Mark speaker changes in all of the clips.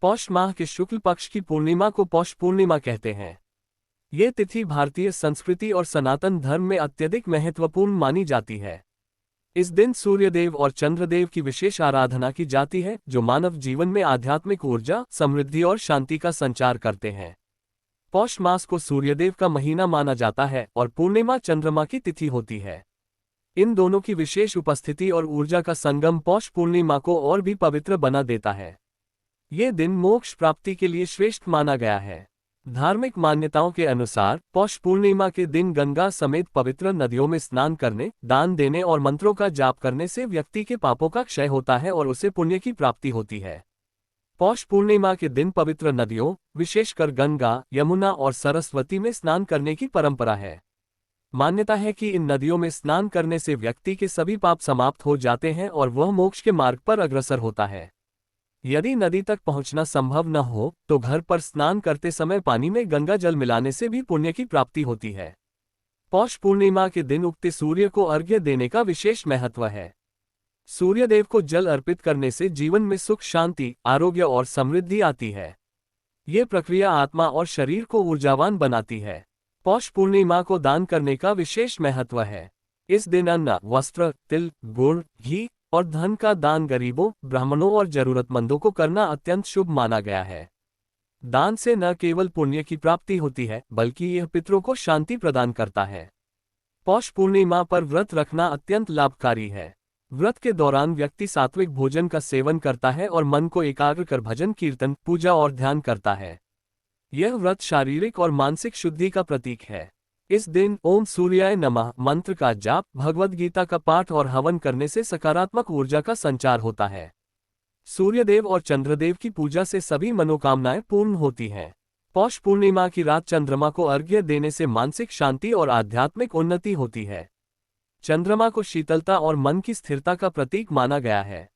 Speaker 1: पौष माह के शुक्ल पक्ष की पूर्णिमा को पौष पूर्णिमा कहते हैं। ये तिथि भारतीय संस्कृति और सनातन धर्म में अत्यधिक महत्वपूर्ण मानी जाती है। इस दिन सूर्यदेव और चंद्रदेव की विशेष आराधना की जाती है, जो मानव जीवन में आध्यात्मिक ऊर्जा, समृद्धि और शांति का संचार करते हैं। पौष मास को सूर्यदेव का महीना माना जाता है और पूर्णिमा चंद्रमा की तिथि होती है। इन दोनों की विशेष उपस्थिति और ऊर्जा का संगम पौष पूर्णिमा को और भी पवित्र बना देता है। ये दिन मोक्ष प्राप्ति के लिए श्रेष्ठ माना गया है। धार्मिक मान्यताओं के अनुसार पौष पूर्णिमा के दिन गंगा समेत पवित्र नदियों में स्नान करने, दान देने और मंत्रों का जाप करने से व्यक्ति के पापों का क्षय होता है और उसे पुण्य की प्राप्ति होती है। पौष पूर्णिमा के दिन पवित्र नदियों, विशेषकर गंगा, यमुना और सरस्वती में स्नान करने की परंपरा है। मान्यता है कि इन नदियों में स्नान करने से व्यक्ति के सभी पाप समाप्त हो जाते हैं और वह मोक्ष के मार्ग पर अग्रसर होता है। यदि नदी तक पहुंचना संभव न हो तो घर पर स्नान करते समय पानी में गंगा जल मिलाने से भी पुण्य की प्राप्ति होती है। पौष पूर्णिमा के दिन उगते सूर्य को अर्घ्य देने का विशेष महत्व है। सूर्यदेव को जल अर्पित करने से जीवन में सुख, शांति, आरोग्य और समृद्धि आती है। ये प्रक्रिया आत्मा और शरीर को ऊर्जावान बनाती है। पौष पूर्णिमा को दान करने का विशेष महत्व है। इस दिन अन्न, वस्त्र, तिल, गुड़, घी और धन का दान गरीबों, ब्राह्मणों और जरूरतमंदों को करना अत्यंत शुभ माना गया है। दान से न केवल पुण्य की प्राप्ति होती है, बल्कि यह पितरों को शांति प्रदान करता है। पौष पूर्णिमा पर व्रत रखना अत्यंत लाभकारी है। व्रत के दौरान व्यक्ति सात्विक भोजन का सेवन करता है और मन को एकाग्र कर भजन, कीर्तन, पूजा और ध्यान करता है। यह व्रत शारीरिक और मानसिक शुद्धि का प्रतीक है। इस दिन ओम सूर्याय नमः मंत्र का जाप, भगवद गीता का पाठ और हवन करने से सकारात्मक ऊर्जा का संचार होता है। सूर्यदेव और चंद्रदेव की पूजा से सभी मनोकामनाएं पूर्ण होती हैं। पौष पूर्णिमा की रात चंद्रमा को अर्घ्य देने से मानसिक शांति और आध्यात्मिक उन्नति होती है। चंद्रमा को शीतलता और मन की स्थिरता का प्रतीक माना गया है।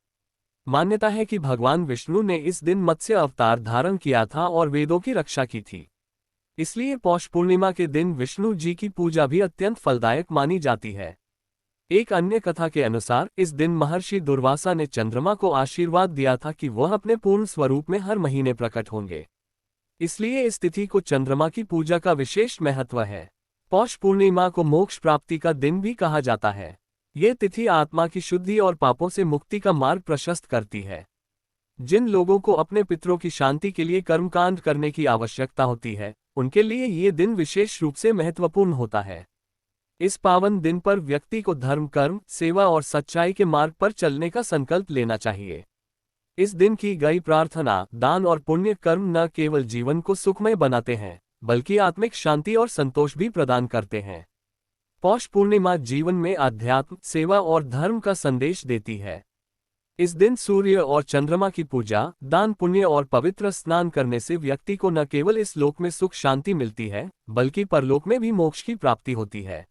Speaker 1: मान्यता है कि भगवान विष्णु ने इस दिन मत्स्य अवतार धारण किया था और वेदों की रक्षा की थी। इसलिए पौष पूर्णिमा के दिन विष्णु जी की पूजा भी अत्यंत फलदायक मानी जाती है। एक अन्य कथा के अनुसार इस दिन महर्षि दुर्वासा ने चंद्रमा को आशीर्वाद दिया था कि वह अपने पूर्ण स्वरूप में हर महीने प्रकट होंगे। इसलिए इस तिथि को चंद्रमा की पूजा का विशेष महत्व है। पौष पूर्णिमा को मोक्ष प्राप्ति का दिन भी कहा जाता है। ये तिथि आत्मा की शुद्धि और पापों से मुक्ति का मार्ग प्रशस्त करती है। जिन लोगों को अपने पितरों की शांति के लिए कर्मकांड करने की आवश्यकता होती है, उनके लिए ये दिन विशेष रूप से महत्वपूर्ण होता है। इस पावन दिन पर व्यक्ति को धर्म, कर्म, सेवा और सच्चाई के मार्ग पर चलने का संकल्प लेना चाहिए। इस दिन की गई प्रार्थना, दान और पुण्य कर्म न केवल जीवन को सुखमय बनाते हैं, बल्कि आत्मिक शांति और संतोष भी प्रदान करते हैं। पौष पूर्णिमा जीवन में आध्यात्म, सेवा और धर्म का संदेश देती है। इस दिन सूर्य और चंद्रमा की पूजा, दान, पुण्य और पवित्र स्नान करने से व्यक्ति को न केवल इस लोक में सुख शांति मिलती है, बल्कि परलोक में भी मोक्ष की प्राप्ति होती है।